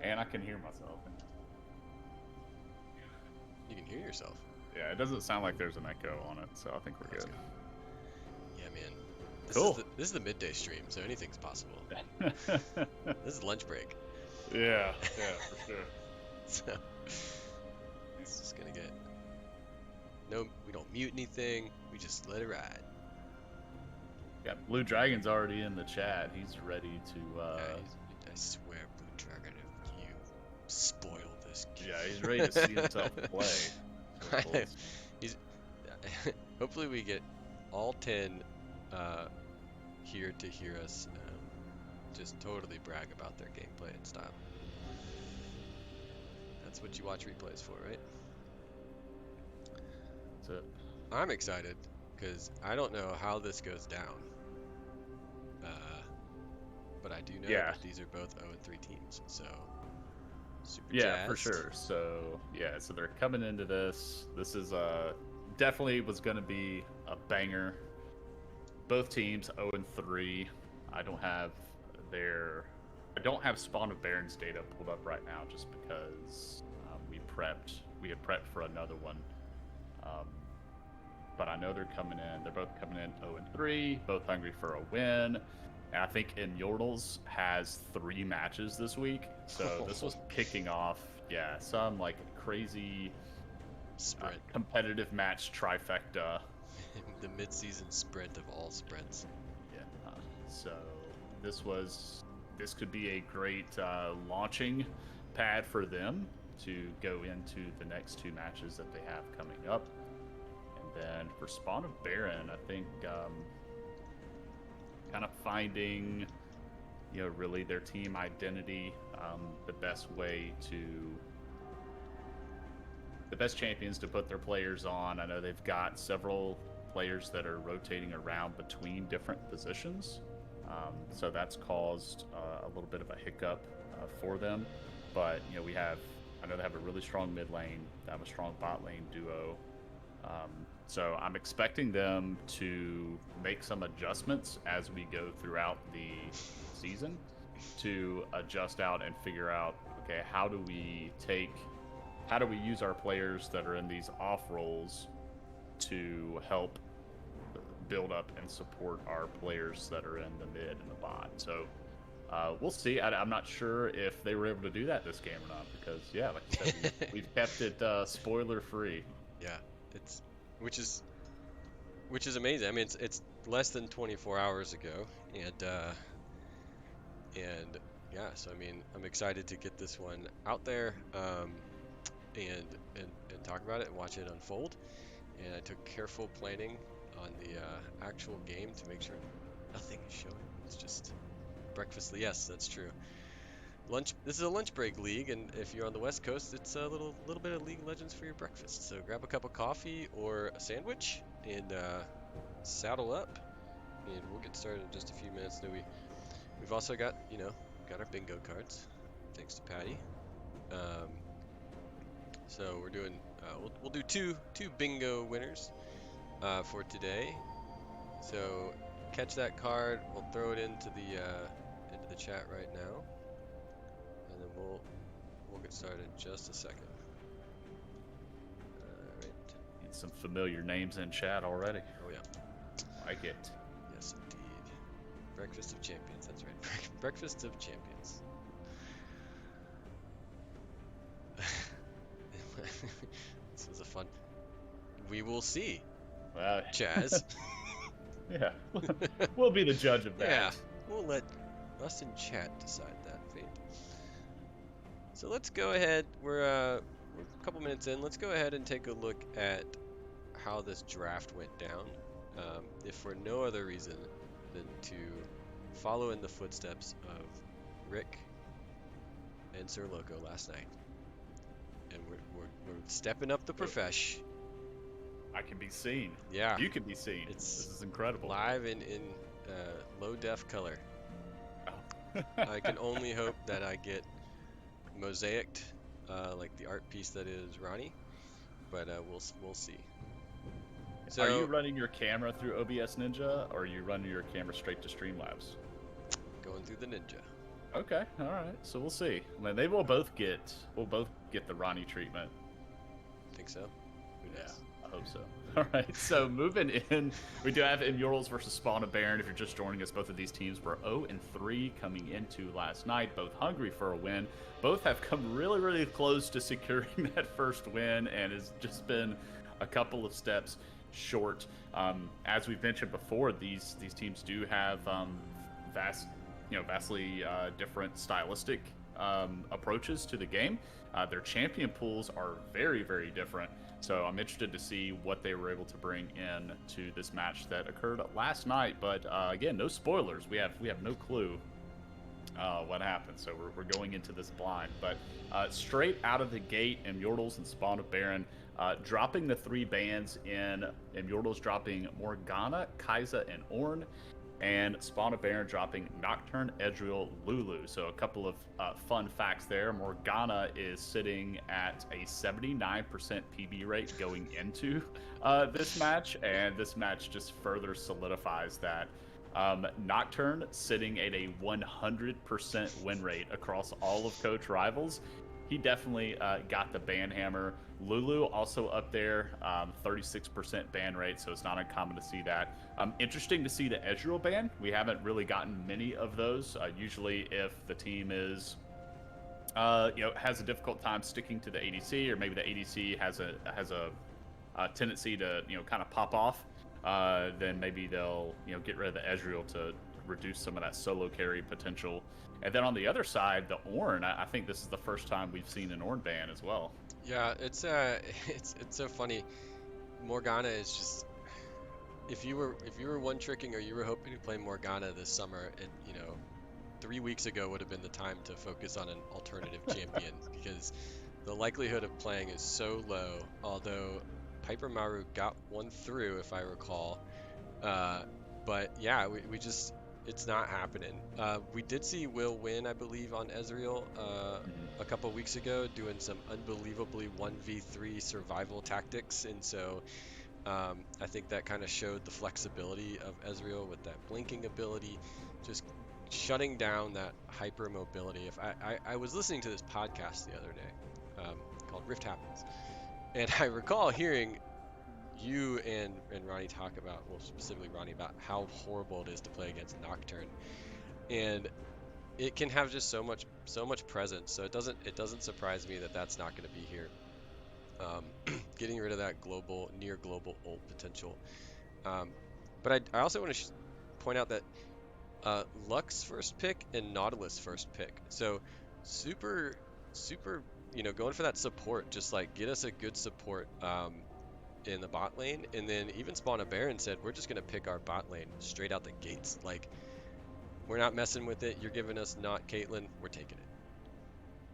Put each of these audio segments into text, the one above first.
And I can hear myself. You can hear yourself. Yeah, it doesn't sound like there's an echo on it, so I think we're good. Yeah, man. Cool. This is the midday stream, so anything's possible. This is lunch break. Yeah, for sure. So it's just gonna get no. We don't mute anything. We just let it ride. Yeah, Blue Dragon's already in the chat. He's ready to. I swear, Blue Dragon, if you spoil this game. Yeah, he's ready to see himself play. Hopefully we get all 10 here to hear us just totally brag about their gameplay and style. That's what you watch replays for, right? That's it. I'm excited because I don't know how this goes down. But I do know that these are both 0-3 teams, so super jazzed. For sure. So so they're coming into this. This is definitely was going to be a banger. Both teams 0-3. I don't have Spawn of Barons data pulled up right now just because we had prepped for another one. But I know they're coming in. They're both coming in 0-3, both hungry for a win. And I think Imyordles has 3 matches this week. So this was kicking off, some like crazy sprint competitive match trifecta. The mid-season sprint of all sprints. Yeah. So this could be a great launching pad for them to go into the next 2 matches that they have coming up. And then for Spawn of Baron, I think kind of finding, really their team identity, the best champions to put their players on. I know they've got several players that are rotating around between different positions, so that's caused a little bit of a hiccup for them. But I know they have a really strong mid lane, they have a strong bot lane duo. So I'm expecting them to make some adjustments as we go throughout the season to adjust out and figure out, okay, how do we use our players that are in these off roles to help build up and support our players that are in the mid and the bot. So we'll see. I'm not sure if they were able to do that this game or not because, like I said, we've kept it spoiler free. Yeah, which is amazing. I mean, it's less than 24 hours ago, and so I mean, I'm excited to get this one out there, and talk about it and watch it unfold. And I took careful planning on the actual game to make sure nothing is showing. It's just breakfast. Yes, that's true. Lunch. This is a lunch break league, and if you're on the West Coast, it's a little bit of League of Legends for your breakfast. So grab a cup of coffee or a sandwich and saddle up, and we'll get started in just a few minutes. We've also got our bingo cards, thanks to Patty. So we're doing we'll do two bingo winners for today. So catch that card. We'll throw it into the chat right now. And then we'll get started in just a second. Alright. Need some familiar names in chat already. Oh yeah. Like it. Yes indeed. Breakfast of Champions, that's right. Breakfast of Champions. This was a fun. We will see. Chaz. Yeah. We'll be the judge of that. Yeah. We'll let us in chat decide that fate. So let's go ahead. We're a couple minutes in. Let's go ahead and take a look at how this draft went down. If for no other reason than to follow in the footsteps of Rick and Sir Loco last night. And we're stepping up the profesh. I can be seen. Yeah. You can be seen. This is incredible. Live in low def color. Oh. I can only hope that I get mosaicked like the art piece that is Ronnie, but we'll see. So, are you running your camera through OBS Ninja, or are you running your camera straight to Streamlabs? Going through the Ninja. Okay, all right. So we'll see. I mean, we'll both get the Ronnie treatment. Think so? Who Yeah, knows? I hope so. All right, so moving in, we do have Imyordles versus Spawn of Baron. If you're just joining us, both of these teams were 0-3 coming into last night, both hungry for a win. Both have come really, really close to securing that first win, and has just been a couple of steps short. As we've mentioned before, these teams do have vastly different stylistic approaches to the game. Their champion pools are very, very different. So I'm interested to see what they were able to bring in to this match that occurred last night. But again, no spoilers. We have no clue what happened. So we're going into this blind. But straight out of the gate, Imyordles and Spawn of Baron dropping the three bans in. Imyordles dropping Morgana, Kai'Sa, and Ornn, and Spawn of Baron dropping Nocturne, Ezreal, Lulu. So a couple of fun facts there. Morgana is sitting at a 79% PB rate going into this match, and this match just further solidifies that. Nocturne sitting at a 100% win rate across all of Coach Rivals. He definitely got the ban hammer. Lulu also up there, 36% ban rate, so it's not uncommon to see that. Interesting to see the Ezreal ban. We haven't really gotten many of those. Usually, if the team is, has a difficult time sticking to the ADC, or maybe the ADC has a tendency to, kind of pop off, then maybe they'll, get rid of the Ezreal to reduce some of that solo carry potential. And then on the other side, the Ornn, I think this is the first time we've seen an Ornn ban as well. Yeah, it's it's so funny. Morgana is just, if you were one tricking or you were hoping to play Morgana this summer, and 3 weeks ago would have been the time to focus on an alternative champion because the likelihood of playing is so low. Although Piper Maru got one through, if I recall. Uh, but yeah, we just, it's not happening. We did see Will win, I believe, on Ezreal Mhm. a couple weeks ago, doing some unbelievably 1v3 survival tactics, and so I think that kind of showed the flexibility of Ezreal with that blinking ability, just shutting down that hyper mobility. If I was listening to this podcast the other day called Rift Happens, and I recall hearing you and Ronnie talk about, well, specifically Ronnie, about how horrible it is to play against Nocturne, and it can have just so much presence. So it doesn't surprise me that that's not going to be here. Getting rid of that near global ult potential. Um, but I also want to point out that Lux first pick and Nautilus first pick. So super, super, going for that support. Just like get us a good support in the bot lane. And then even Spawn of Baron said, we're just going to pick our bot lane straight out the gates. Like, we're not messing with it. You're giving us not Caitlyn. We're taking it.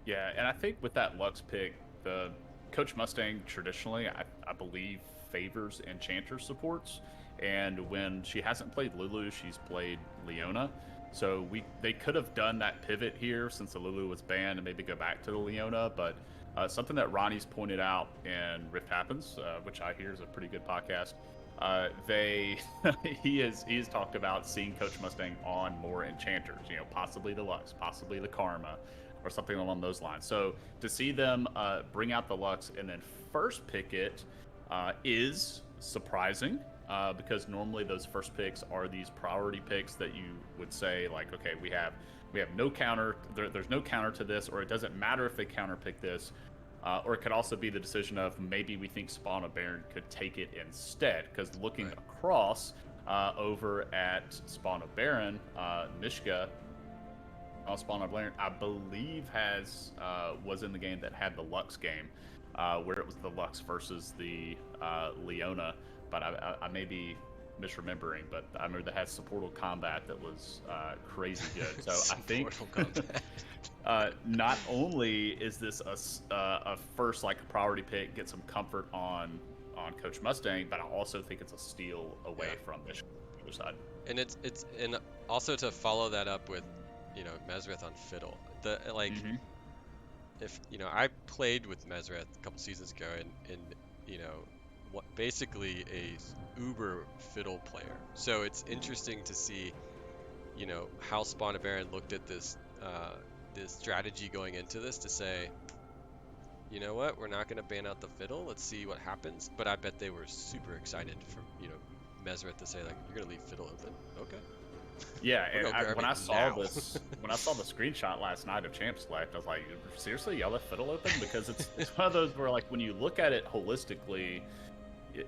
Yeah, and I think with that Lux pick, the Coach Mustang traditionally, I believe, favors Enchanter supports. And when she hasn't played Lulu, she's played Leona. So they could have done that pivot here since the Lulu was banned and maybe go back to the Leona. But something that Ronnie's pointed out in Rift Happens, which I hear is a pretty good podcast, they he has talked about seeing Coach Mustang on more enchanters, possibly the Lux, possibly the Karma, or something along those lines. So to see them bring out the Lux and then first pick it is surprising, because normally those first picks are these priority picks that you would say, like, okay, we have no counter, there's no counter to this, or it doesn't matter if they counter pick this. Or it could also be the decision of maybe we think Spawn of Baron could take it instead. Because looking Right. across over at Spawn of Baron, Mishka, Spawn of Baron, I believe was in the game that had the Lux game, where it was the Lux versus the Leona. But I may be misremembering, but I remember they had supportal combat that was crazy good. So I Some think Portal combat. not only is this a first like priority pick, get some comfort on Coach Mustang, but I also think it's a steal away Yeah. from the other side. And it's and also to follow that up with, Mesrith on Fiddle. The like, Hmm. if I played with Mesrith a couple seasons ago, and you know what, basically a uber Fiddle player. So it's interesting to see how Spawn of Baron looked at this this strategy going into this to say, you know what, we're not going to ban out the fiddle. Let's see what happens. But I bet they were super excited for, Mesrit to say, like, you're going to leave fiddle open. Okay. Yeah, We're and going to grab when it I saw now. this, when I saw the screenshot last night of Champ Select, I was like, seriously, y'all left fiddle open? Because it's one of those where, like, when you look at it holistically,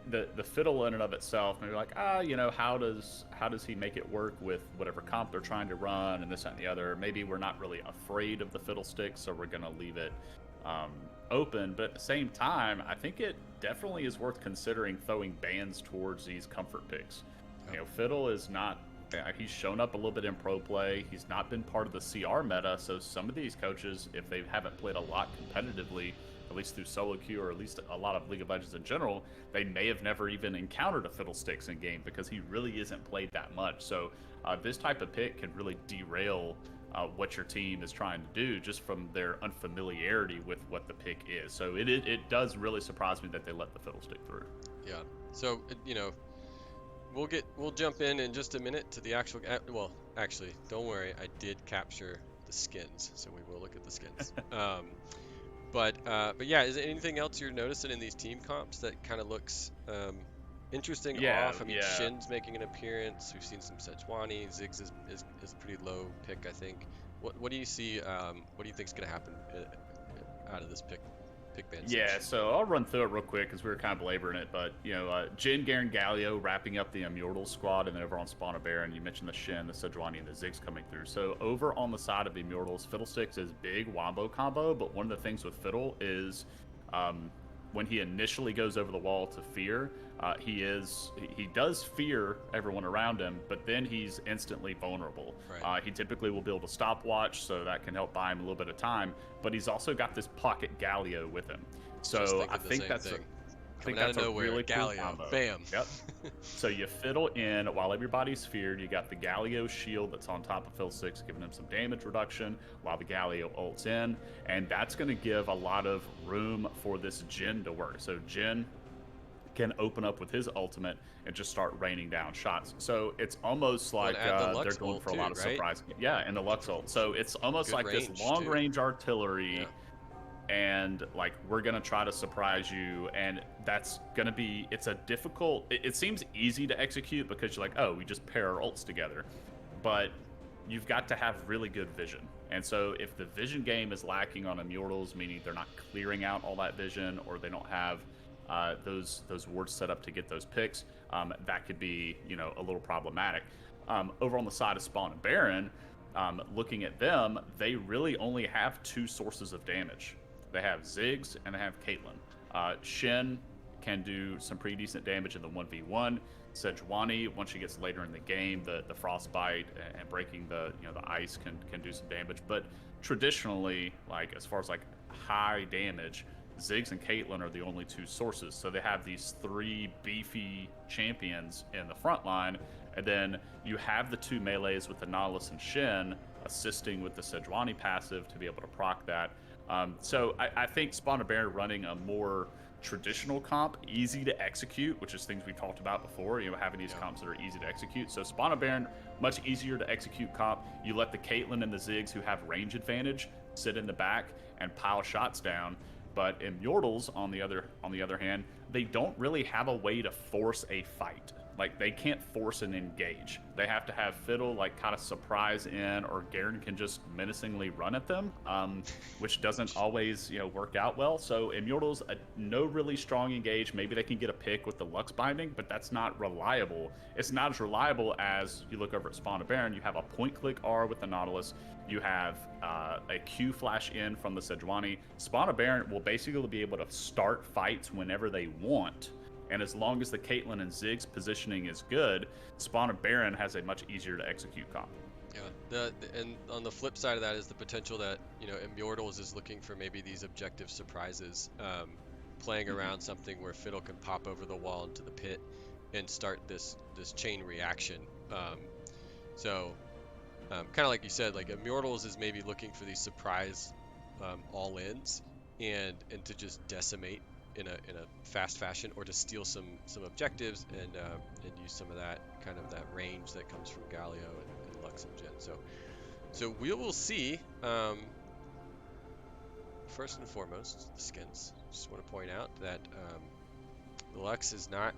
the fiddle in and of itself, and you're like, how does he make it work with whatever comp they're trying to run and this that, and the other? Maybe we're not really afraid of the fiddlestick, so we're gonna leave it open. But at the same time, I think it definitely is worth considering throwing bans towards these comfort picks. Fiddle is not. He's shown up a little bit in pro play. He's not been part of the CR meta, so some of these coaches, if they haven't played a lot competitively, at least through solo queue or at least a lot of League of Legends in general, they may have never even encountered a Fiddlesticks in game because he really isn't played that much. So this type of pick can really derail what your team is trying to do just from their unfamiliarity with what the pick is. So it does really surprise me that they let the Fiddlestick through. Yeah. So, we'll jump in just a minute to the actual. Well, actually, don't worry. I did capture the skins, so we will look at the skins. But yeah, is there anything else you're noticing in these team comps that kind of looks interesting off? I mean, Yeah. Shin's making an appearance. We've seen some Sejuani. Ziggs is a pretty low pick, I think. What do you see? What do you think is going to happen out of this pick ban? Yeah, so I'll run through it real quick because we were kind of belaboring it. But, Jin, Garen, Galio wrapping up the Imyordles squad. And then over on Spawn of Baron, you mentioned the Shin, the Sejuani, and the Ziggs coming through. So over on the side of the Imyordles, Fiddlesticks is big wombo combo. But one of the things with Fiddle is when he initially goes over the wall to fear, he does fear everyone around him, but then he's instantly vulnerable. Right. He typically will build a stopwatch, so that can help buy him a little bit of time. But he's also got this pocket Galio with him, so I think that's a really cool Galio. combo. Bam. Yep. So you fiddle in while everybody's feared. You got the Galio shield that's on top of Phil 6, giving him some damage reduction while the Galio ults in, and that's going to give a lot of room for this Jin to work. So Jin can open up with his ultimate and just start raining down shots. So it's almost like they're going for a lot of surprise. Yeah, and the Lux ult. So it's almost like this long-range artillery, and like we're gonna try to surprise you, and that's gonna be. It's a difficult. It seems easy to execute because you're like, oh, we just pair our ults together, but you've got to have really good vision. And so if the vision game is lacking on Imyordles, meaning they're not clearing out all that vision, or they don't have those wards set up to get those picks, that could be a little problematic. Over on the side of Spawn and Baron, looking at them, they really only have two sources of damage. They have Ziggs and they have Caitlyn. Shin can do some pretty decent damage in the 1v1. Sejuani, once she gets later in the game, the frostbite and breaking the ice can do some damage. But traditionally, like as far as like high damage, Ziggs and Caitlyn are the only two sources. So they have these three beefy champions in the front line, and then you have the two melees with the Nautilus and Shin assisting with the Sejuani passive to be able to proc that. So I think Spawn and Baron running a more traditional comp, easy to execute, which is things we talked about before, having these comps that are easy to execute. So Spawn and Baron, much easier to execute comp. You let the Caitlyn and the Ziggs who have range advantage sit in the back and pile shots down. But Imyordles, on the other hand, they don't really have a way to force a fight. Like, they can't force an engage. They have to have Fiddle, like, kind of surprise in, or Garen can just menacingly run at them, which doesn't always, work out well. So Imyordles, no really strong engage. Maybe they can get a pick with the Lux binding, but that's not reliable. It's not as reliable as you look over at Spawn and Baron. You have a point-click R with the Nautilus. You have a Q flash in from the Sejuani. Spawn and Baron will basically be able to start fights whenever they want. And as long as the Caitlyn and Ziggs positioning is good, Spawn and Baron has a much easier to execute comp. Yeah, and on the flip side of that is the potential that Imyordles is looking for maybe these objective surprises, playing around something where Fiddle can pop over the wall into the pit and start this chain reaction. So kind of like you said, like Imyordles is maybe looking for these surprise all-ins and to just decimate in a fast fashion, or to steal some objectives and use some of that range that comes from Galio and Lux and Jin. So we will see. First and foremost, the skins. Just want to point out that the Lux is not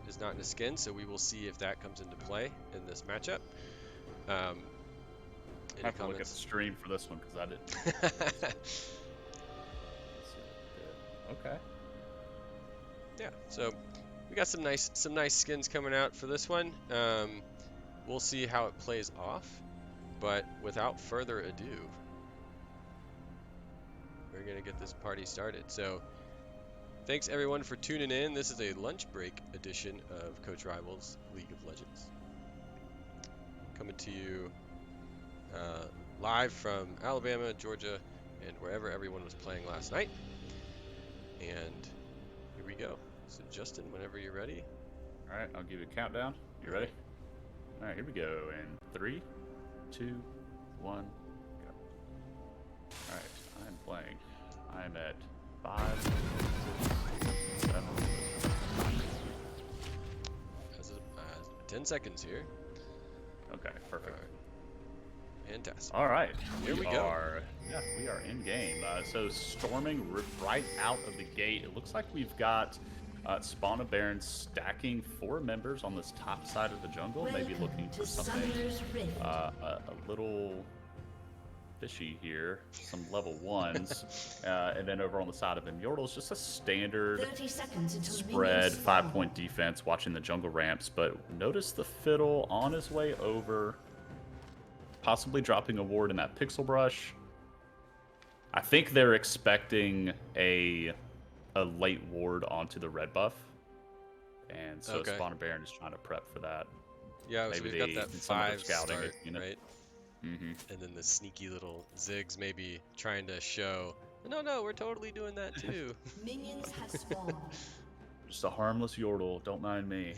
in a skin, so we will see if that comes into play in this matchup. I Any have to look at the comments? stream for this one because I didn't. Okay. Yeah, so we got some nice skins coming out for this one. We'll see how it plays off, but without further ado, we're gonna get this party started. So thanks everyone for tuning in. This is a lunch break edition of Coach Rivals League of Legends, coming to you live from Alabama, Georgia, and wherever everyone was playing last night. And here we go. So Justin, whenever you're ready. All right, I'll give you a countdown. You ready? All right, here we go. In 3, 2, 1, go. All right, I'm playing. I'm at 5, 6, 7. As 10 seconds here. Okay, perfect. All right. Fantastic. All right, Here we go. Yeah, we are in game. So storming right out of the gate. It looks like we've got Spawn of Baron stacking 4 members on this top side of the jungle. Maybe looking for something a little fishy here. Some level 1s. And then over on the side of Imyordles, just a standard spread 5-point defense, watching the jungle ramps. But notice the Fiddle on his way over. Possibly dropping a ward in that pixel brush. I think they're expecting a late ward onto the red buff, and so Okay. Spawn and Baron is trying to prep for that. Yeah, so we've got that 5 scouting start, you know? right? Mm-hmm. And then the sneaky little Ziggs maybe trying to show, no, we're totally doing that too. Minions have spawned. Just a harmless Yordle, don't mind me.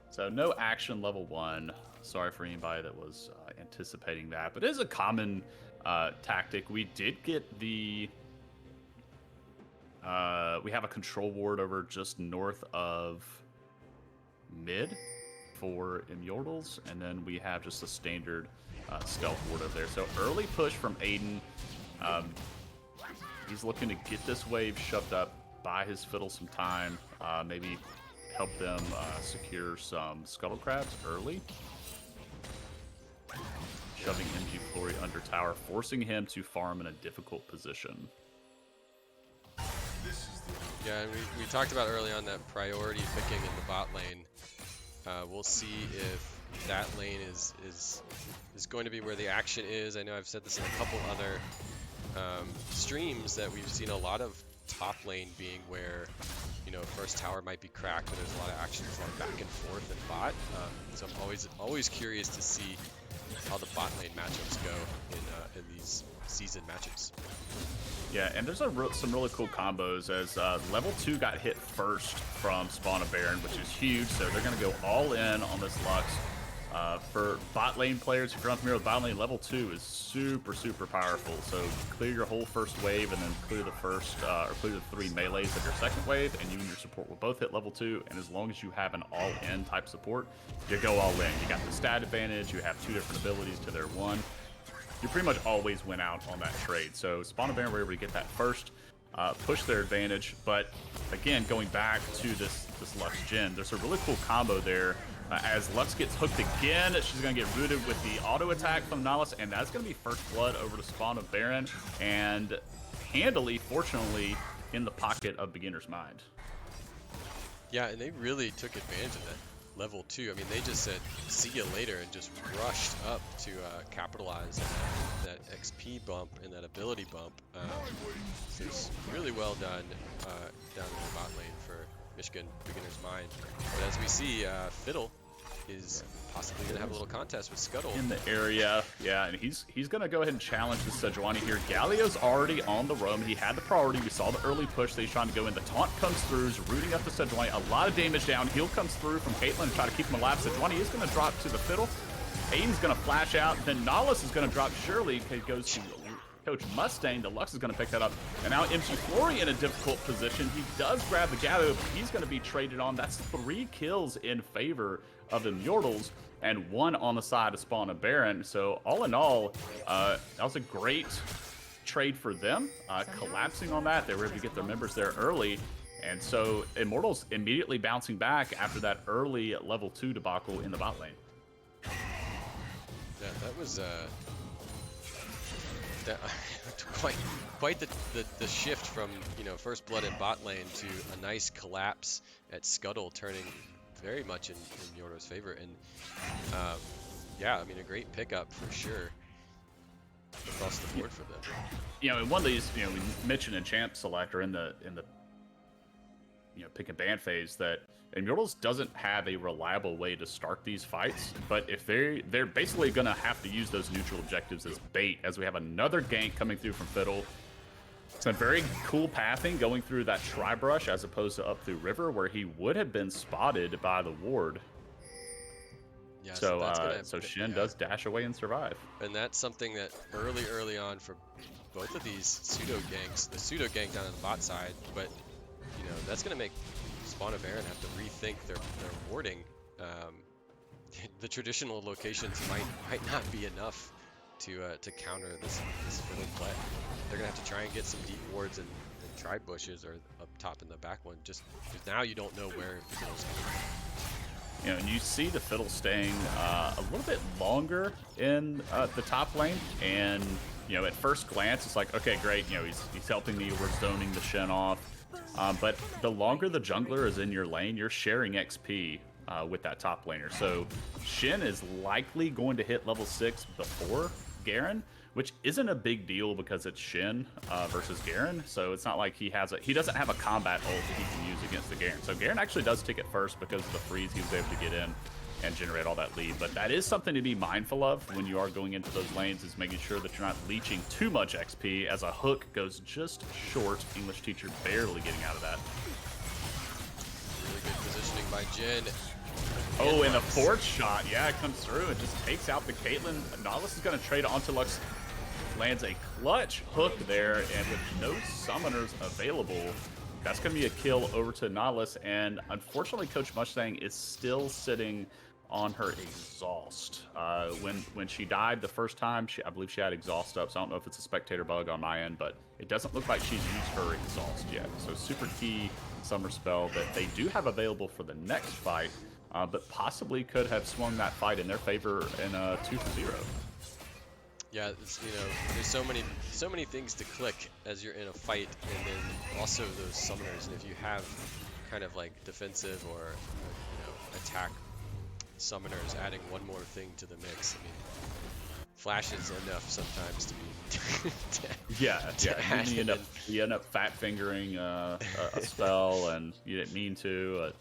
So no action level 1. Sorry for anybody that was anticipating that, but it is a common tactic. We did get the we have a control ward over just north of mid for Imyordles, and then we have just a standard stealth ward over there. So early push from Aiden. He's looking to get this wave shoved up, buy his Fiddle some time, maybe help them secure some Scuttle Crabs early. Shoving MG Flory under tower, forcing him to farm in a difficult position. Yeah, and we talked about early on that priority picking in the bot lane. We'll see if that lane is going to be where the action is. I know I've said this in a couple other streams that we've seen a lot of top lane being where, first tower might be cracked, but there's a lot of action, there's a lot of back and forth in bot. So I'm always curious to see how the bot lane matchups go in these season matchups. Yeah, and there's some really cool combos as level 2 got hit first from Spawn of Baron, which is huge. So they're going to go all in on this Lux. For bot lane players, if you're unfamiliar with bot lane, level 2 is super, super powerful. So clear your whole first wave and then clear the first, or clear the 3 melees of your second wave, and you and your support will both hit level 2. And as long as you have an all-in type support, you go all in. You got the stat advantage, you have 2 different abilities to their 1. You pretty much always win out on that trade. So Spawn and Baron were able to get that first, push their advantage. But again, going back to this Lux Gen, there's a really cool combo there. As Lux gets hooked again, she's going to get rooted with the auto attack from Nihilus, and that's going to be first blood over to Spawn of Baron, and handily, fortunately, in the pocket of Beginner's Mind. Yeah, and they really took advantage of that level 2. I mean, they just said, see you later, and just rushed up to capitalize on that XP bump and that ability bump. So it's really well done down in the bot lane for Michigan Beginner's Mind. But as we see, Fiddle is possibly going to have a little contest with Scuttle. In the area, yeah, and he's going to go ahead and challenge the Sejuani here. Galio's already on the roam. He had the priority. We saw the early push that he's trying to go in. The taunt comes through, is rooting up the Sejuani. A lot of damage down. Heal comes through from Caitlyn to try to keep him alive. Sejuani is going to drop to the Fiddle. Aiden's going to flash out. Then Nihilus is going to drop Shirley. He goes to Coach Mustang. The Lux is going to pick that up. And now MG Flory in a difficult position. He does grab the Galio, but he's going to be traded on. That's 3 kills in favor of Imyordles. and 1 on the side of Spawn and Baron. So all in all, that was a great trade for them. Collapsing on that, they were able to get their members there early. And so Imyordles immediately bouncing back after that early level 2 debacle in the bot lane. Yeah, that was quite the shift from, you know, first blood in bot lane to a nice collapse at Scuttle, turning very much in Imyordles' favor. And yeah, I mean, a great pickup for sure across the board for them. You know, in one of these, you know, we mentioned in Champ Selector in the you know, pick and ban phase that Imyordles doesn't have a reliable way to start these fights, but if they're basically gonna have to use those neutral objectives as bait, as we have another gank coming through from Fiddle. Some very cool pathing going through that tri-brush as opposed to up through river where he would have been spotted by the ward. Yeah, so Shin does dash away and survive. And that's something that early on for both of these pseudo ganks, the pseudo gank down on the bot side, but you know, that's going to make Spawn and Baron have to rethink their warding. The traditional locations might not be enough to counter this Fiddle play. They're going to have to try and get some deep wards and tribe bushes or up top in the back one, just because now you don't know where Fiddle's going to be. You know, and you see the Fiddle staying a little bit longer in the top lane, and you know, at first glance, it's like, okay, great, you know, he's helping me, we're zoning the Shen off. But the longer the jungler is in your lane, you're sharing XP with that top laner. So Shin is likely going to hit level 6 before Garen, which isn't a big deal because it's Shin versus Garen. So it's not like he doesn't have a combat ult that he can use against the Garen. So Garen actually does take it first because of the freeze he was able to get in and generate all that lead. But that is something to be mindful of when you are going into those lanes, is making sure that you're not leeching too much XP, as a hook goes just short. English teacher barely getting out of that. Really good positioning by Jin. Oh, and the fourth shot, yeah, it comes through and just takes out the Caitlyn. Nautilus is going to trade onto Lux, lands a clutch hook there, and with no summoners available, that's going to be a kill over to Nautilus. And unfortunately, Coach Mustang is still sitting on her exhaust. When she died the first time, I believe she had exhaust up, so I don't know if it's a spectator bug on my end, but it doesn't look like she's used her exhaust yet. So super key summer spell that they do have available for the next fight, but possibly could have swung that fight in their favor in a 2-0. Yeah, it's, you know, there's so many things to click as you're in a fight, and then also those summoners. And if you have kind of like defensive or you know, attack summoners, adding one more thing to the mix, I mean, Flash is enough sometimes to be you end up fat fingering a spell, and you didn't mean to.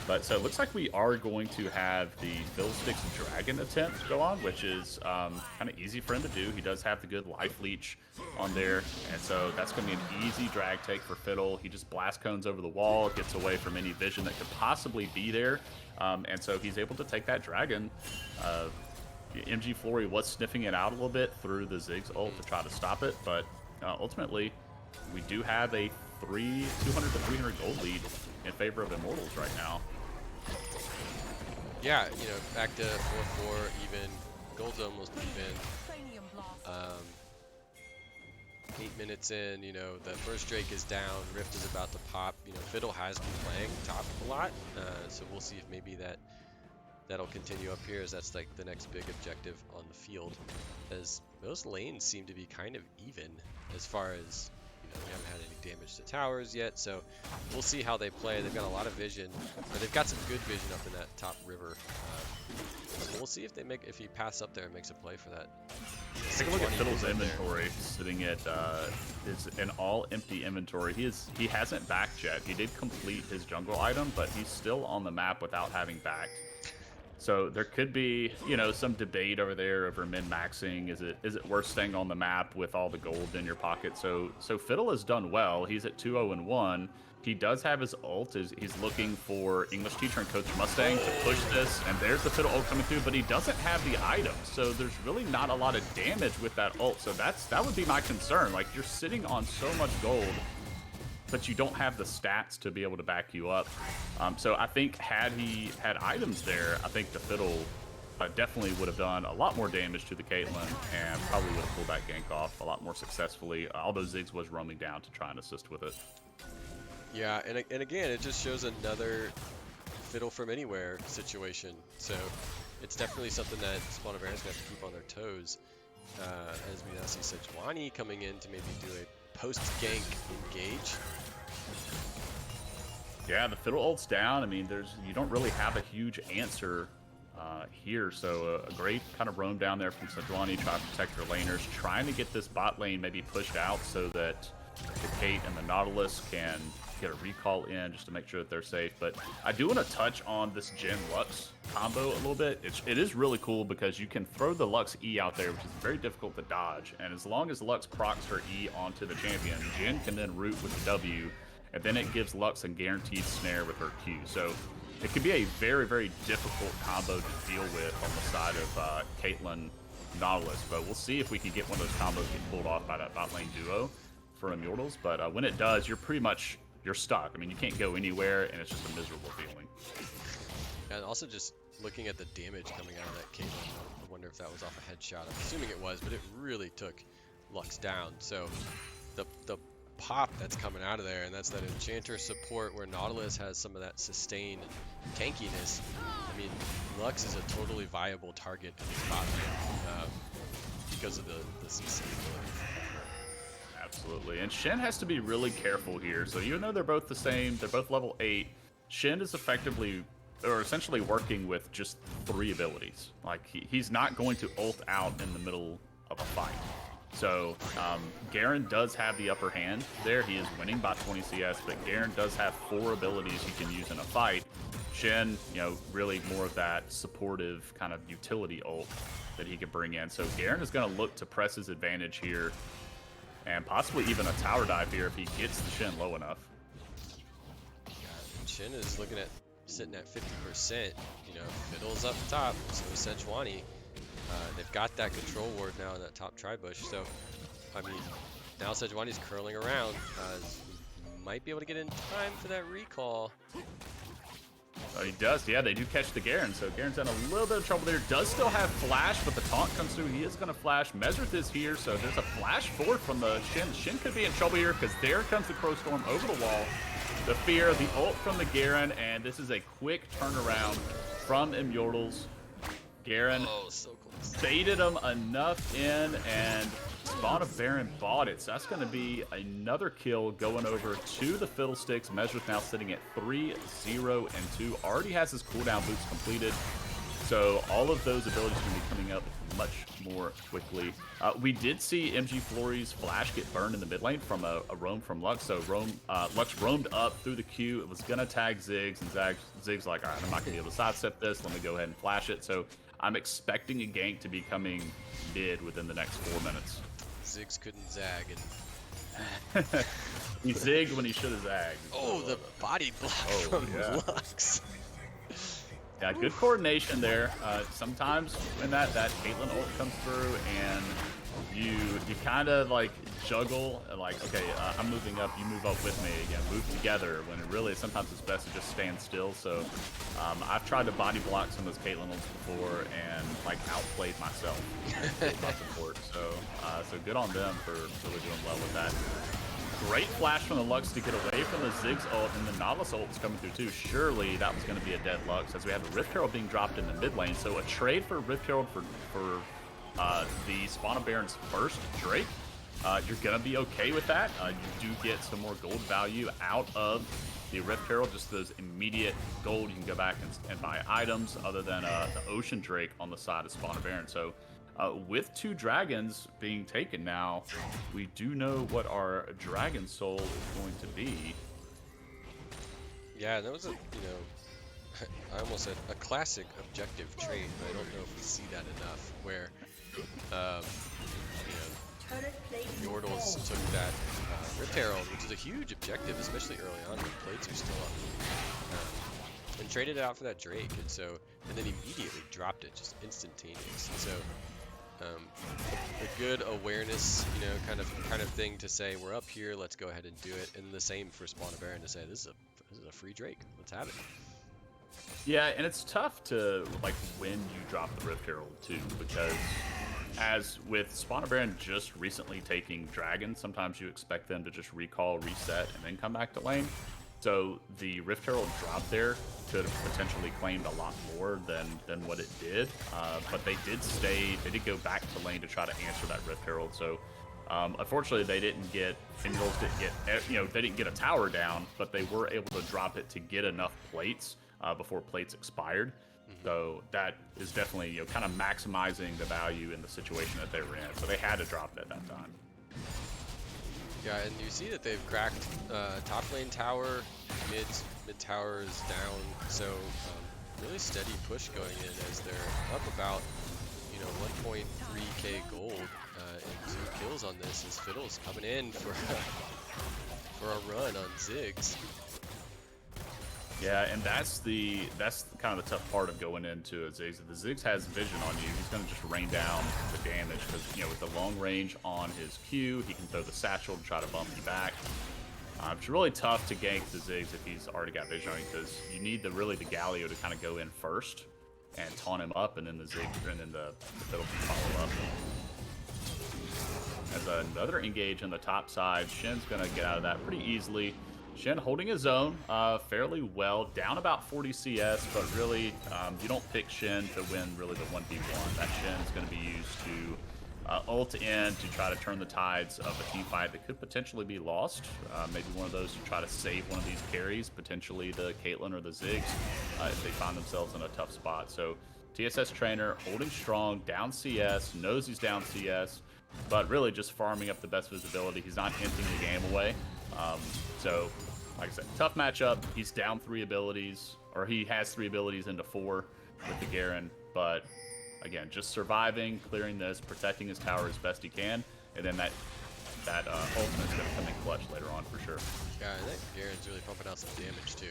But so it looks like we are going to have the Fiddlesticks Dragon attempt go on, which is kind of easy for him to do. He does have the good life leech on there, and so that's going to be an easy drag take for Fiddle. He just blast cones over the wall, gets away from any vision that could possibly be there, and so he's able to take that dragon. MG Flory was sniffing it out a little bit through the Ziggs ult to try to stop it, but ultimately we do have a 200 to 300 gold lead in favor of Imyordles right now. Yeah, you know, back to 4-4 even. Gold's almost even. 8 minutes in, you know, the first Drake is down, Rift is about to pop. You know, Fiddle has been playing top a lot, so we'll see if maybe that'll continue up here, as that's like the next big objective on the field, as most lanes seem to be kind of even as far as, you know, we haven't had any damage to towers yet, so we'll see how they play. They've got a lot of vision, or they've got some good vision up in that top river. We'll see if he passes up there and makes a play for that. Take a look at Fiddle's inventory, sitting at is an all empty inventory. He hasn't backed yet. He did complete his jungle item, but he's still on the map without having backed. So there could be, you know, some debate over there over min-maxing. Is it worth staying on the map with all the gold in your pocket? So Fiddle has done well. He's at 2-0-1. He does have his ult. He's looking for English Teacher and Coach Mustang to push this, and there's the Fiddle ult coming through, but he doesn't have the items, so there's really not a lot of damage with that ult. So that would be my concern. Like, you're sitting on so much gold, but you don't have the stats to be able to back you up. So I think had he had items there, I think the Fiddle definitely would have done a lot more damage to the Caitlyn and probably would have pulled that gank off a lot more successfully, although Ziggs was roaming down to try and assist with it. Yeah, and again, it just shows another fiddle from anywhere situation. So it's definitely something that Spawn of Baron's going to have to keep on their toes. As we now see Sejuani coming in to maybe do a post-gank engage. Yeah, the fiddle ult's down. I mean, you don't really have a huge answer here, so a great kind of roam down there from Sejuani, trying to protect their laners, trying to get this bot lane maybe pushed out so that the Kate and the Nautilus can get a recall in just to make sure that they're safe. But I do want to touch on this Jhin Lux combo a little bit. It is really cool because you can throw the Lux E out there, which is very difficult to dodge, and as long as Lux procs her E onto the champion, Jhin can then root with the W, and then it gives Lux a guaranteed snare with her Q. So it could be a very, very difficult combo to deal with on the side of Caitlyn Nautilus, but we'll see if we can get one of those combos get pulled off by that bot lane duo for Imyordles. But when it does, you're stuck. I mean, you can't go anywhere, and it's just a miserable feeling. And also just looking at the damage coming out of that Caitlyn, I wonder if that was off a headshot. I'm assuming it was, but it really took Lux down. So the pop that's coming out of there, and that's that Enchanter support where Nautilus has some of that sustain and tankiness. I mean, Lux is a totally viable target in this bot lane because of the CC ability. Absolutely, and Shen has to be really careful here. So even though they're both the same, they're both level 8, Shen is effectively, or essentially working with just 3 abilities. Like, he's not going to ult out in the middle of a fight. So Garen does have the upper hand there. He is winning by 20 CS, but Garen does have 4 abilities he can use in a fight. Shen, really more of that supportive kind of utility ult that he could bring in. So Garen is going to look to press his advantage here, and possibly even a tower dive here if he gets the Shen low enough. Yeah, Shen is looking at sitting at 50%. Fiddle's up top, so is Sejuani. They've got that control ward now in that top tri-bush, so, I mean, now Sejuani's curling around. Might be able to get in time for that recall. Oh, he does. Yeah, they do catch the Garen, so Garen's in a little bit of trouble there. Does still have flash, but the taunt comes through. He is going to flash. Mesrith is here, so there's a flash forward from the Shin. Shin could be in trouble here because there comes the Crow Storm over the wall. The fear, the ult from the Garen, and this is a quick turnaround from Imyordles. Garen So close. baited him enough in, and Spawn of Baron bought it. So that's going to be another kill going over to the Fiddlesticks. Mesrith now sitting at 3, 0, and 2. Already has his cooldown boots completed. So all of those abilities are going to be coming up much more quickly. We did see MG Flory's flash get burned in the mid lane from a roam from Lux. So Lux roamed up through the queue. It was going to tag Ziggs, and Ziggs like, all right, I'm not going to be able to sidestep this. Let me go ahead and flash it. So I'm expecting a gank to be coming mid within the next 4 minutes. Ziggs couldn't zag, and He zigged when he should have zagged. oh, the body block from Lux. Yeah, good coordination there. Sometimes when that Caitlyn ult comes through and you kind of like juggle, like, okay, I'm moving up, you move up with me, move together, when it really sometimes it's best to just stand still. So I've tried to body block some of those Caitlyn ults before and like outplayed myself with my support. So good on them for really doing well with that. Great flash from the Lux to get away from the Ziggs ult, and the Nautilus ult is coming through too. Surely that was going to be a dead Lux, as we have a Rift Herald being dropped in the mid lane. So a trade for Rift Herald for the Spawn of Baron's first Drake. You're going to be okay with that. You do get some more gold value out of the Rift Herald, just those immediate gold. You can go back and buy items other than the Ocean Drake on the side of Spawn of Baron. So with 2 dragons being taken now, we do know what our Dragon Soul is going to be. Yeah, that was I almost said a classic objective trade, but I don't know if we see that enough, where, Imyordles took that Rift Herald, which is a huge objective, especially early on when plates are still up, and traded it out for that Drake, and then immediately dropped it, just instantaneous. So, a good awareness, kind of thing to say, we're up here, let's go ahead and do it, and the same for Spawn of Baron to say, this is a free Drake, let's have it. Yeah, and it's tough to like when you drop the Rift Herald too, because as with Spawner Baron just recently taking Dragon, sometimes you expect them to just recall, reset, and then come back to lane. So the Rift Herald drop there could have potentially claimed a lot more than what it did, but they did stay. They did go back to lane to try to answer that Rift Herald. So unfortunately, they didn't get Imyordles didn't get they didn't get a tower down, but they were able to drop it to get enough plates before plates expired. So that is definitely kind of maximizing the value in the situation that they were in. So they had to drop it at that time. Yeah, and you see that they've cracked top lane tower, mid tower is down, so really steady push going in as they're up about 1.3k gold and 2 kills on this as Fiddle's coming in for a run on Ziggs. Yeah, and that's kind of the tough part of going into a Ziggs. If the Ziggs has vision on you, he's going to just rain down the damage because with the long range on his Q, he can throw the satchel and try to bump you back. It's really tough to gank the Ziggs if he's already got vision on you because you need the Galio to kind of go in first and taunt him up, and then the Ziggs and then the Fiddle can follow up. As another engage on the top side, Shen's going to get out of that pretty easily. Shen holding his own fairly well, down about 40 CS, but really you don't pick Shen to win really the 1v1. That Shen is going to be used to ult in to try to turn the tides of a team fight that could potentially be lost. Maybe one of those to try to save one of these carries, potentially the Caitlyn or the Ziggs, if they find themselves in a tough spot. So TSS Trainer holding strong, down CS, knows he's down CS, but really just farming up the best visibility. He's not hinting the game away. So, like I said, tough matchup. He's down 3 abilities, or he has 3 abilities into 4 with the Garen. But again, just surviving, clearing this, protecting his tower as best he can, and then that ultimate's going to come in clutch later on for sure. Yeah, I think Garen's really pumping out some damage too.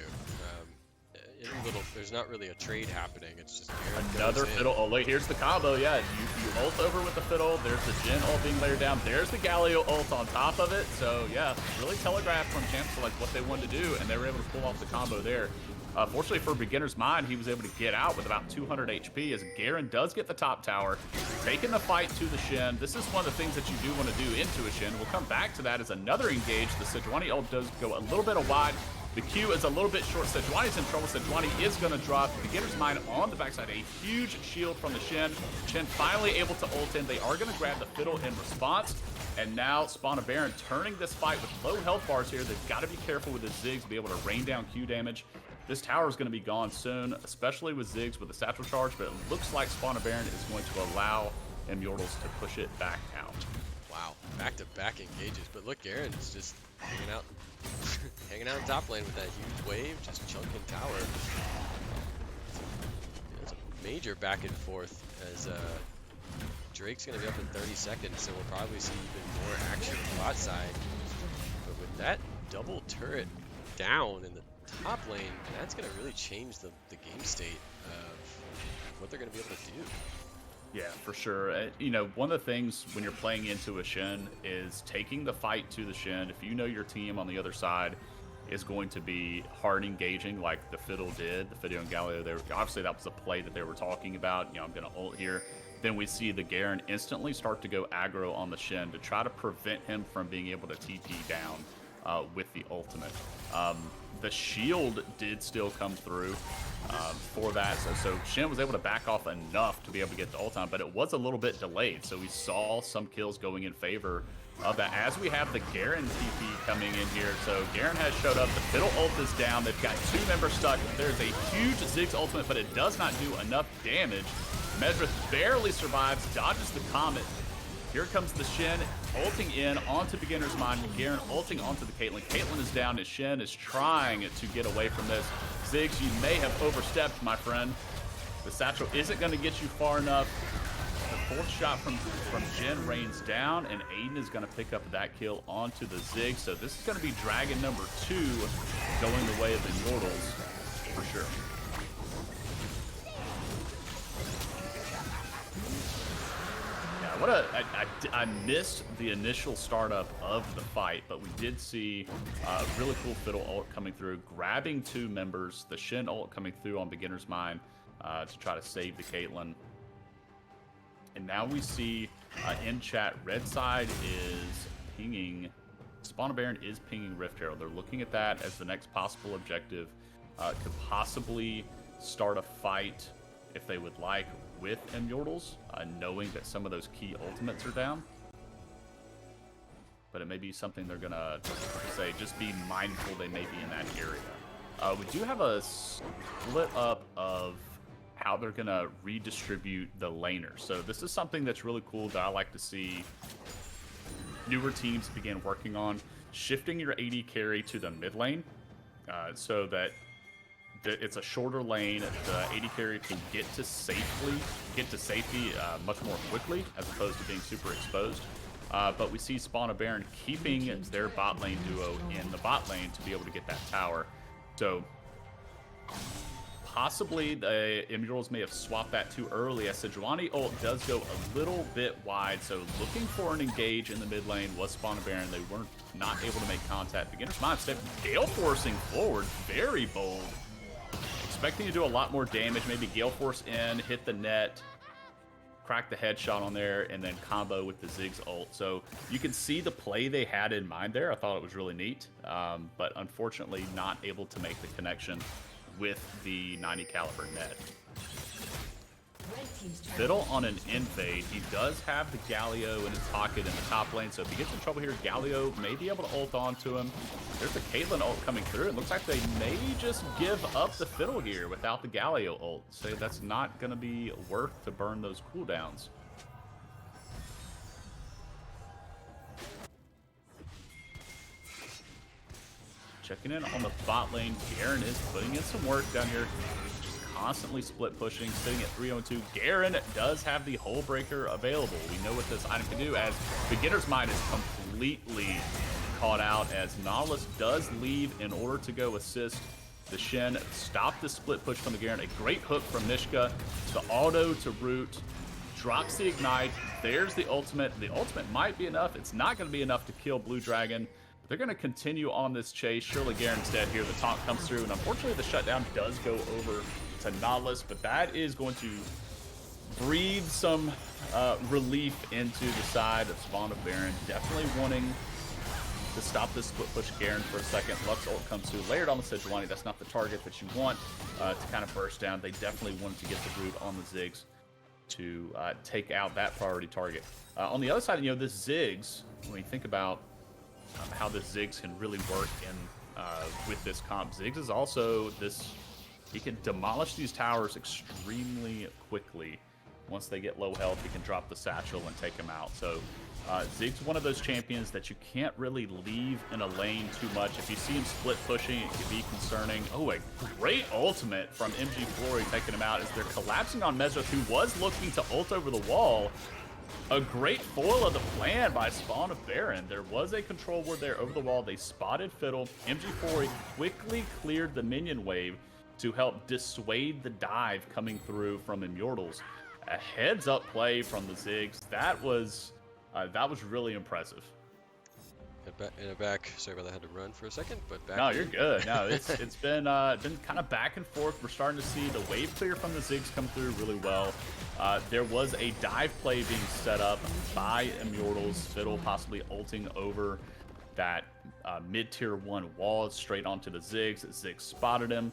There's not really a trade happening. It's just Garen another Fiddle. Oh, wait, here's the combo. Yeah, you ult over with the Fiddle. There's the Jhin ult being layered down. There's the Galio ult on top of it. So yeah, really telegraphed from Champs to like what they wanted to do, and they were able to pull off the combo there. Fortunately for Beginner's Mind, he was able to get out with about 200 HP as Garen does get the top tower, taking the fight to the Shen. This is one of the things that you do want to do into a Shen. We'll come back to that as another engage. The Sejuani ult does go a little bit wide. The Q is a little bit short. Sejuani's in trouble. Sejuani is going to drop. Beginner's Mind on the backside. A huge shield from the Shen. Shen finally able to ult in. They are going to grab the Fiddle in response. And now Spawner Baron turning this fight with low health bars here. They've got to be careful with the Ziggs to be able to rain down Q damage. This tower is going to be gone soon, especially with Ziggs with the satchel charge. But it looks like Spawner Baron is going to allow Imyordles to push it back out. Wow, back-to-back engages. But look, Garen's just hanging out. Hanging out in top lane with that huge wave, just chunking tower. It's a major back and forth as Drake's going to be up in 30 seconds, so we'll probably see even more action on the bot side. But with that double turret down in the top lane, that's going to really change the game state of what they're going to be able to do. Yeah, for sure. One of the things when you're playing into a Shen is taking the fight to the Shen. If you know your team on the other side is going to be hard engaging like the Fiddle did, the Fiddle and Galio, obviously that was a play that they were talking about. I'm going to ult here. Then we see the Garen instantly start to go aggro on the Shen to try to prevent him from being able to TP down with the ultimate. The shield did still come through for that, so Shen was able to back off enough to be able to get the ult on, but it was a little bit delayed, so we saw some kills going in favor of that as we have the Garen TP coming in here. So Garen has showed up, the Fiddle ult is down, they've got 2 members stuck. There's a huge Ziggs ultimate, but it does not do enough damage. Medrith barely survives, dodges the Comet. Here comes the Shen ulting in onto Beginner's Mind. Garen ulting onto the Caitlyn. Caitlyn is down as Shen is trying to get away from this. Ziggs, you may have overstepped, my friend. The satchel isn't going to get you far enough. The 4th shot from Jhin rains down, and Aiden is going to pick up that kill onto the Ziggs. So this is going to be Dragon number 2 going the way of the Imyordles for sure. I missed the initial startup of the fight, but we did see a really cool Fiddle ult coming through, grabbing 2 members, the Shin ult coming through on Beginner's Mind to try to save the Caitlyn. And now we see in chat, Red Side is pinging, Spawn Baron is pinging Rift Herald. They're looking at that as the next possible objective. Could possibly start a fight if they would like with Imyordles, knowing that some of those key ultimates are down. But it may be something they're gonna say, just be mindful they may be in that area. We do have a split up of how they're gonna redistribute the laners. So this is something that's really cool that I like to see newer teams begin working on, shifting your AD carry to the mid lane, so that it's a shorter lane. The AD carry can get to safety much more quickly, as opposed to being super exposed. But we see Spawn and Baron keeping their bot lane duo in the bot lane to be able to get that tower. So possibly the Imyordles may have swapped that too early, as Sejuani ult does go a little bit wide. So looking for an engage in the mid lane was Spawn and Baron. They weren't not able to make contact. Beginner's Mind step, Gale forcing forward, very bold. Expecting to do a lot more damage, maybe Gale Force in, hit the net, crack the headshot on there, and then combo with the Ziggs ult. So you can see the play they had in mind there. I thought it was really neat, but unfortunately not able to make the connection with the 90 caliber net. Fiddle on an invade. He does have the Galio in his pocket in the top lane, so if he gets in trouble here, Galio may be able to ult onto him. There's the Caitlyn ult coming through. It looks like they may just give up the Fiddle here without the Galio ult. So that's not going to be worth to burn those cooldowns. Checking in on the bot lane. Garen is putting in some work down here. Constantly split pushing, sitting at 3-0-2. Garen does have the Hull Breaker available. We know what this item can do, as Beginner's Mind is completely caught out, as Nautilus does leave in order to go assist the Shen. Stop the split push from the Garen. A great hook from Nishka. The auto to root. Drops the ignite. There's the ultimate. The ultimate might be enough. It's not going to be enough to kill Blue Dragon. They're going to continue on this chase. Surely Garen's dead here. The taunt comes through, and unfortunately the shutdown does go over to Nautilus, but that is going to breathe some relief into the side of Spawn of Baron. Definitely wanting to stop this split push Garen for a second. Lux ult comes through, layered on the Sejuani. That's not the target that you want to kind of burst down. They definitely wanted to get the root on the Ziggs to take out that priority target. On the other side, you know, this Ziggs, when you think about how the Ziggs can really work in with this comp, Ziggs is also this. He can demolish these towers extremely quickly. Once they get low health, he can drop the satchel and take them out. So Ziggs one of those champions that you can't really leave in a lane too much. If you see him split pushing, it can be concerning. Oh, a great ultimate from MG Flory taking him out as they're collapsing on Mesrith, who was looking to ult over the wall. A great foil of the plan by Spawn of Baron. There was a control ward there over the wall. They spotted Fiddle. MG Flory quickly cleared the minion wave to help dissuade the dive coming through from Imyordles. A heads-up play from the Ziggs. That was really impressive. In a back. Sorry about that. I had to run for a second, but back. No, you're good. No, it's been kind of back and forth. We're starting to see the wave clear from the Ziggs come through really well. There was a dive play being set up by Imyordles. Fiddle possibly ulting over that mid-tier 1 wall straight onto the Ziggs. Ziggs spotted him.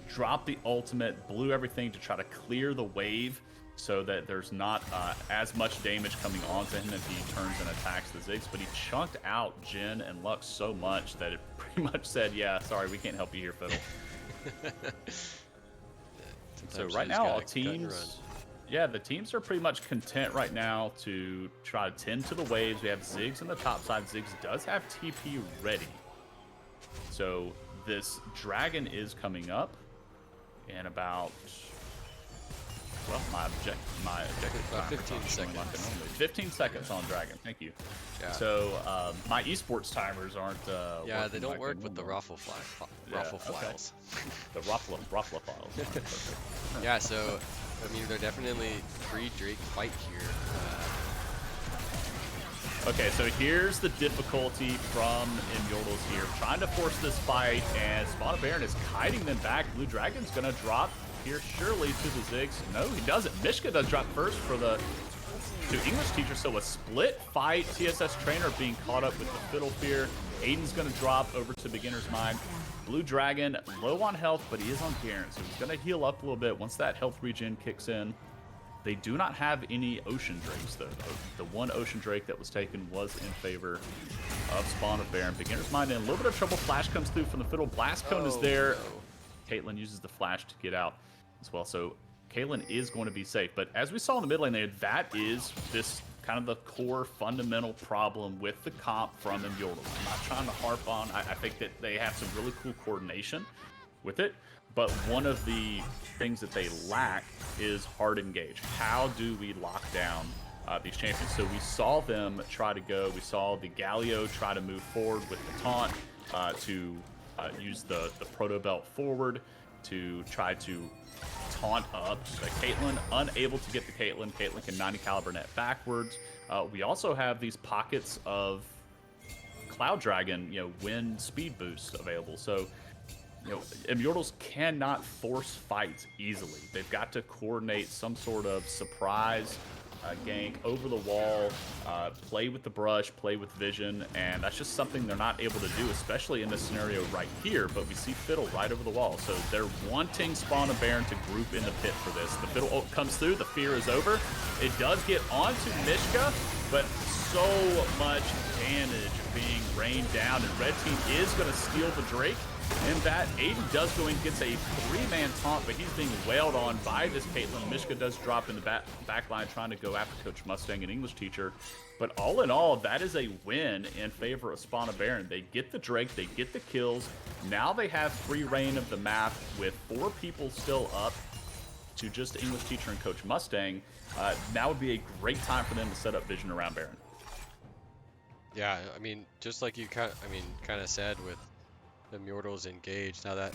Dropped the ultimate, blew everything to try to clear the wave so that there's not as much damage coming onto him if he turns and attacks the Ziggs. But he chunked out Jhin and Lux so much that it pretty much said, yeah, sorry, we can't help you here, Fiddle. So right now, all teams, yeah, the teams are pretty much content right now to try to tend to the waves. We have Ziggs on the top side. Ziggs does have TP ready. So this dragon is coming up in about, well, my objective about 15 seconds. 15 seconds on dragon. Thank you. Yeah. So my esports timers aren't. Yeah, they don't like work with the raffle files. The ruffle files. Yeah, so I mean they're definitely pre-Drake fight here. Okay, so here's the difficulty from Imyordles here. Trying to force this fight, and Spawn of Baron is kiting them back. Blue Dragon's gonna drop here surely to the Ziggs. No, he doesn't. Mishka does drop first for the English teacher, so a split fight. TSS trainer being caught up with the Fiddle Fear. Aiden's gonna drop over to Beginner's Mind. Blue Dragon low on health, but he is on Garen, so he's gonna heal up a little bit once that health regen kicks in. They do not have any Ocean Drakes, though. The one Ocean Drake that was taken was in favor of Spawn of Baron. Beginner's Mind in a little bit of trouble. Flash comes through from the Fiddle. Blast Cone is there. No. Caitlyn uses the Flash to get out as well. So Caitlyn is going to be safe. But as we saw in the mid lane there, that is this kind of the core fundamental problem with the comp from Imyordles. I'm not trying to harp on. I think that they have some really cool coordination with it. But one of the things that they lack is hard engage. How do we lock down these champions? So we saw them try to go. We saw the Galio try to move forward with the taunt to use the proto belt forward to try to taunt up Caitlyn. Unable to get the Caitlyn. Caitlyn can 90 caliber net backwards. We also have these pockets of Cloud Dragon, wind speed boost available. So Imyordles cannot force fights easily. They've got to coordinate some sort of surprise gank over the wall, play with the brush, play with vision, and that's just something they're not able to do, especially in this scenario right here. But we see Fiddle right over the wall, so they're wanting Spawn of Baron to group in the pit for this. The Fiddle ult comes through, the fear is over. It does get onto Mishka, but so much damage being rained down, and red team is going to steal the Drake. And that Aiden does go in, gets a 3-man taunt, but he's being wailed on by this Caitlyn. Mishka does drop in the back line trying to go after Coach Mustang and English teacher. But all in all, that is a win in favor of Spawn of Baron. They get the Drake, they get the kills. Now they have free reign of the map with 4 people still up to just English teacher and Coach Mustang. Now would be a great time for them to set up vision around Baron. Yeah, I mean, just like you kind of said with the Imyordles engaged. Now that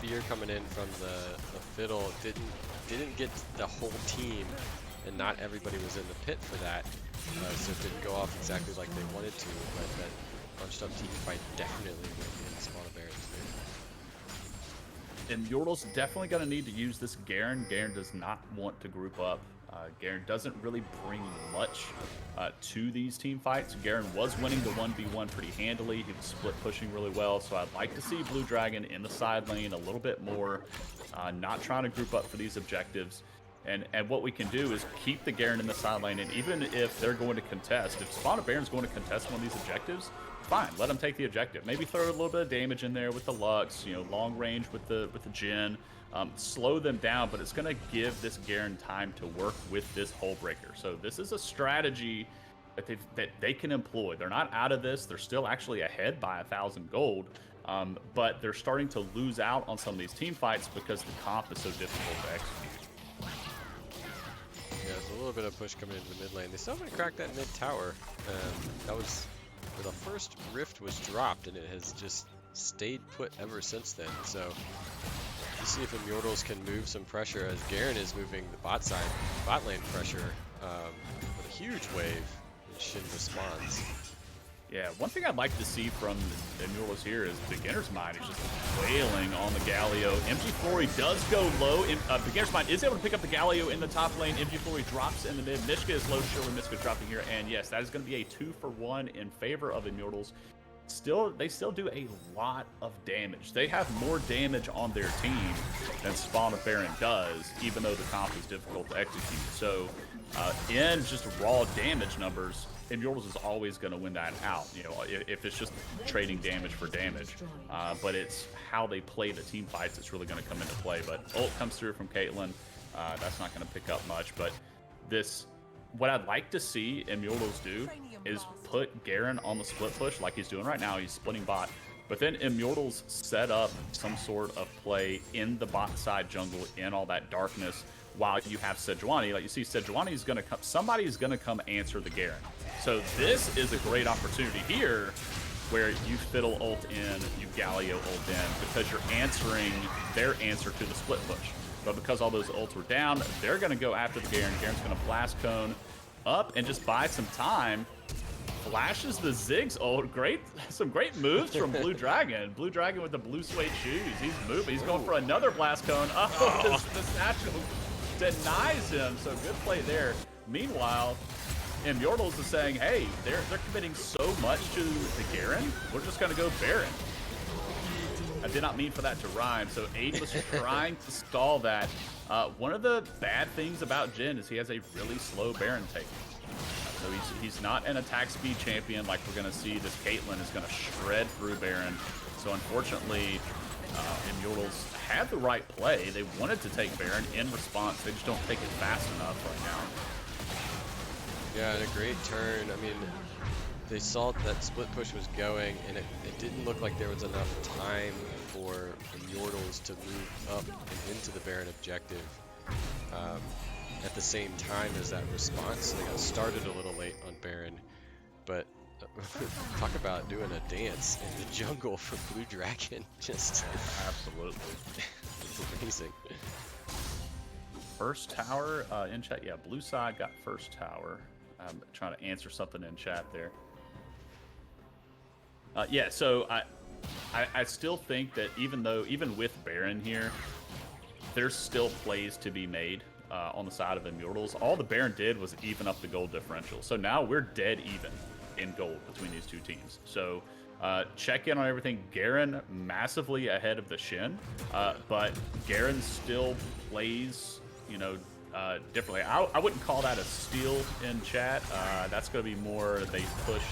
fear coming in from the Fiddle didn't get the whole team, and not everybody was in the pit for that, so it didn't go off exactly like they wanted to. But that bunched up team fight definitely went in Spawn of Baron's favor. And Imyordles definitely going to need to use this Garen. Garen does not want to group up. Garen doesn't really bring much to these team fights. Garen was winning the 1v1 pretty handily. He was split pushing really well, so I'd like to see Blue Dragon in the side lane a little bit more, not trying to group up for these objectives. And what we can do is keep the Garen in the side lane, and even if they're going to contest, if Spawn of Baron's going to contest one of these objectives, fine, let them take the objective. Maybe throw a little bit of damage in there with the Lux, long range with the Jhin. Slow them down, but it's going to give this Garen time to work with this Hull Breaker. So this is a strategy that they can employ. They're not out of this. They're still actually ahead by 1,000 gold, but they're starting to lose out on some of these team fights because the comp is so difficult to execute. Yeah, there's a little bit of push coming into the mid lane. They still haven't cracked that mid tower. That was where the first rift was dropped, and it has just stayed put ever since then. So you see if Imyordles can move some pressure as Garen is moving the bot lane pressure with a huge wave, and Shin responds. Yeah, one thing I'd like to see from the Imyordles here is Beginner's Mind is just wailing on the Galio. MG Flory does go low. Beginner's Mind is able to pick up the Galio in the top lane. MG Flory drops in the mid. Mishka is low, surely Mishka dropping here. And yes, that is going to be a 2-for-1 in favor of Imyordles. They still do a lot of damage. They have more damage on their team than Spawn of Baron does, even though the comp is difficult to execute. So in just raw damage numbers, Imyordles is always going to win that out, if it's just trading damage for damage. But it's how they play the team fights that's really going to come into play. But ult comes through from Caitlyn. That's not going to pick up much. But what I'd like to see Imyordles do is put Garen on the split push like he's doing right now. He's splitting bot. But then Imyordles set up some sort of play in the bot side jungle in all that darkness while you have Sejuani. Like you see, Sejuani is going to come. Somebody's going to come answer the Garen. So this is a great opportunity here where you Fiddle ult in, you Galio ult in, because you're answering their answer to the split push. But because all those ults were down, they're going to go after the Garen. Garen's going to blast cone up and just buy some time flashes the Ziggs. Oh, some great moves from Blue Dragon. Blue Dragon with the blue suede shoes. He's moving. He's going for another blast cone. Oh, the satchel denies him. So good play there. Meanwhile, Imyordles is saying, hey, they're committing so much to the Garen. We're just gonna go Baron. I did not mean for that to rhyme. So Aid was trying to stall that. One of the bad things about Jhin is he has a really slow Baron take. So he's not an attack speed champion like we're going to see. This Caitlyn is going to shred through Baron. So unfortunately, Imyordles had the right play. They wanted to take Baron in response. They just don't take it fast enough right now. Yeah, and a great turn. I mean, they saw that split push was going, and it didn't look like there was enough time for Imyordles to move up and into the Baron objective. At the same time as that response. They got started a little late on Baron, but talk about doing a dance in the jungle for Blue Dragon. Just absolutely, it's amazing. First tower in chat. Yeah, blue side got first tower. I'm trying to answer something in chat there. Yeah, so I still think that even with Baron here, there's still plays to be made. On the side of Imyordles. All the Baron did was even up the gold differential. So now we're dead even in gold between these two teams. So check in on everything. Garen massively ahead of the Shin, but Garen still plays, differently. I wouldn't call that a steal in chat. That's going to be more they pushed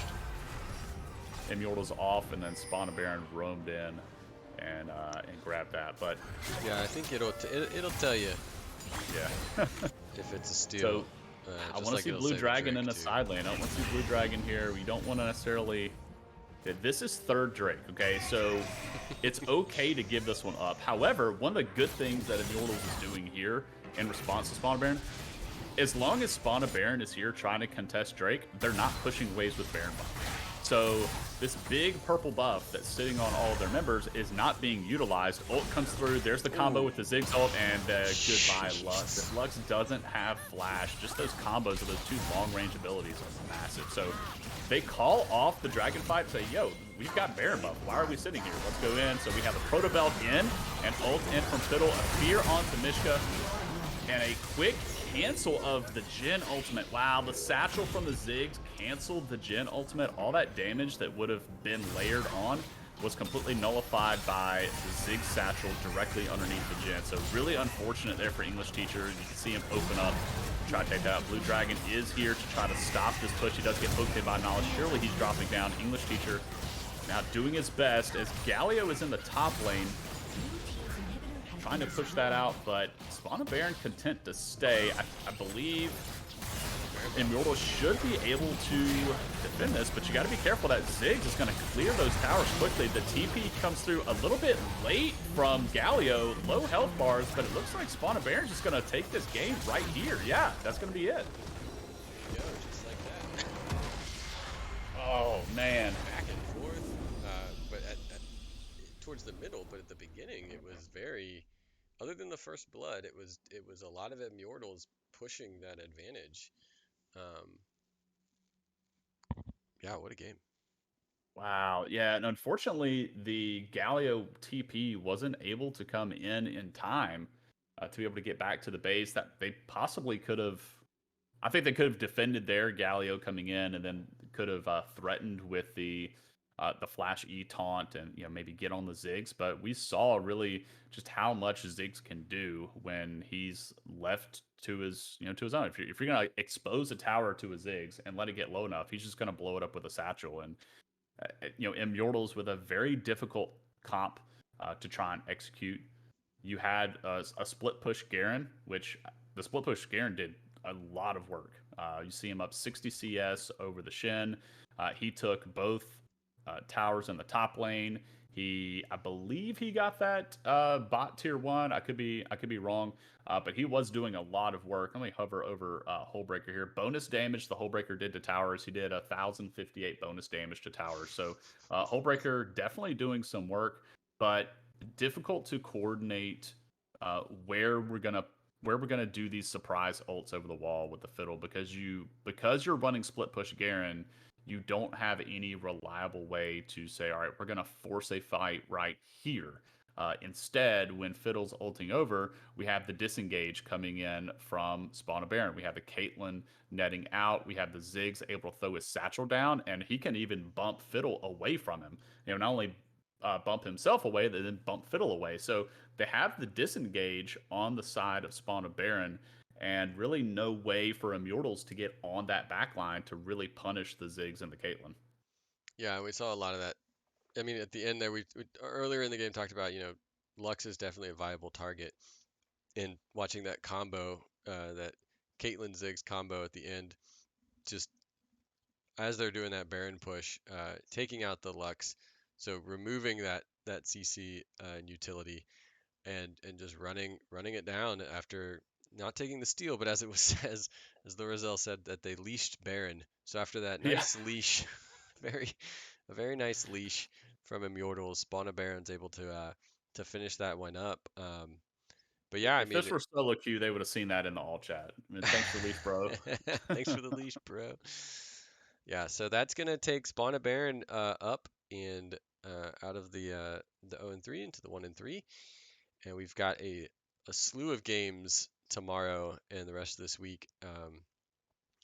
Imyordles off and then Spawn a Baron roamed in and grabbed that. But yeah, I think it'll tell you. Yeah. If it's a steal. So, I want to see Blue Dragon in the side lane. I don't want to see Blue Dragon here. We don't want to necessarily... This is third Drake, okay? So it's okay to give this one up. However, one of the good things that Imyordles is doing here in response to Spawn Baron, as long as Spawn Baron is here trying to contest Drake, they're not pushing waves with Baron buff. So this big purple buff that's sitting on all of their members is not being utilized. Ult comes through. There's the combo with the Ziggs ult, and goodbye Lux. Lux doesn't have flash. Just those combos of those two long-range abilities are massive. So they call off the dragon fight and say, yo, we've got Baron buff. Why are we sitting here? Let's go in. So we have a Proto Belt in, and ult in from Fiddle, a fear onto Mishka, and a quick cancel of the Jhin ultimate. Wow, the satchel from the Ziggs canceled the Jhin ultimate. All that damage that would have been layered on was completely nullified by the Ziggs satchel directly underneath the Jhin. So really unfortunate there for English Teacher. You can see him open up, try to take that out. Blue Dragon is here to try to stop this push. He does get poked by Knowledge. Surely he's dropping down. English Teacher now doing his best as Galio is in the top lane, trying to push that out, but Spawn Baron content to stay. I believe Imyordles should be able to defend this, but you got to be careful that Ziggs is going to clear those towers quickly. The TP comes through a little bit late from Galio, low health bars, but it looks like Spawn Baron's just going to take this game right here. Yeah, that's going to be it. Yo, just like that. Oh, man. Back and forth, but towards the middle, but at the beginning, it was very... Other than the first blood, it was a lot of Imyordles pushing that advantage. Yeah, what a game. Wow. Yeah, and unfortunately, the Galio TP wasn't able to come in time to be able to get back to the base. That they possibly could have... I think they could have defended their Galio coming in and then could have threatened with the flash E taunt and maybe get on the Ziggs, but we saw really just how much Ziggs can do when he's left to his to his own. If you're gonna expose a tower to a Ziggs and let it get low enough, he's just gonna blow it up with a satchel. And Imyordles with a very difficult comp to try and execute. You had a split push Garen, which the split push Garen did a lot of work. You see him up 60 CS over the Shin. He took both towers in the top lane. I believe he got that bot tier 1. I could be wrong, but he was doing a lot of work. Let me hover over Hullbreaker here. Bonus damage the Hullbreaker did to towers. He did 1,058 bonus damage to towers. So Hullbreaker definitely doing some work, but difficult to coordinate where we're gonna do these surprise ults over the wall with the Fiddle, because you're running split push Garen. you don't have any reliable way to say, all right, we're going to force a fight right here. Instead, when Fiddle's ulting over, we have the disengage coming in from Spawn of Baron. We have the Caitlyn netting out. We have the Ziggs able to throw his satchel down, and he can even bump Fiddle away from him. Not only bump himself away, they then bump Fiddle away. So they have the disengage on the side of Spawn of Baron, and really no way for Imyordles to get on that back line to really punish the Ziggs and the Caitlyn. Yeah, we saw a lot of that. I mean, at the end there, we earlier in the game talked about, Lux is definitely a viable target. And watching that combo, that Caitlyn Ziggs combo at the end, just as they're doing that Baron push, taking out the Lux, so removing that CC and utility, and just running it down after not taking the steal, but as it was as the Roselle said, that they leashed Baron. So after that Yeah. nice leash, very a very nice leash from Imyordles, Spawn of Baron's able to finish that one up. But yeah, I If mean, this were solo queue, they would have seen that in the all chat. I mean, thanks for leash, bro. thanks for the leash, bro. Yeah, so that's gonna take Spawn of Baron up and out of the 0-3 into the 1-3, and we've got a slew of games tomorrow and the rest of this week,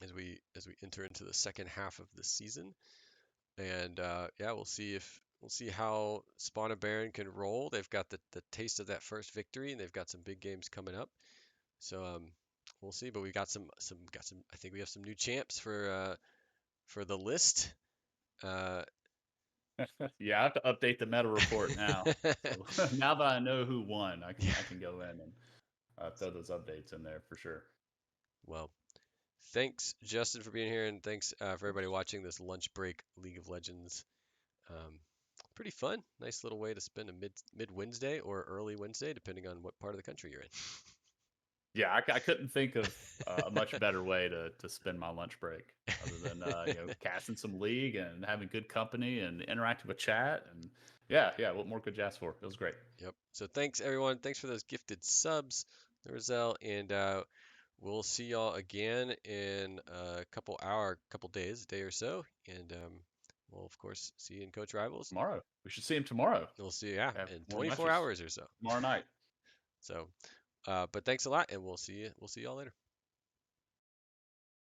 as we enter into the second half of the season. And yeah, we'll see how Spawn of Baron can roll. They've got the taste of that first victory, and they've got some big games coming up. So we'll see. But we got some. I think we have some new champs for the list. Uh, Yeah, I have to update the meta report now. So now that I know who won, yeah. I can go in and throw those updates in there for sure. Well, thanks Justin for being here, and thanks for Of everybody course. watching this lunch break League of Legends. Um, Pretty fun. Nice little way to spend a mid Wednesday or early Wednesday, depending on what part of the country you're in. Yeah, I couldn't think of a much better way to spend my lunch break other than casting some league and having good company and interacting with chat and yeah. What more could you ask for? It was great. Yep. So thanks everyone. Thanks for those gifted subs, Roselle, and we'll see y'all again in a couple days, a day or so, and we'll of course see you in Coach Rivals. Tomorrow, we should see him tomorrow. We'll see you, yeah, Have in more 24 matches hours or so. tomorrow night. So, but thanks a lot, and we'll see y'all later.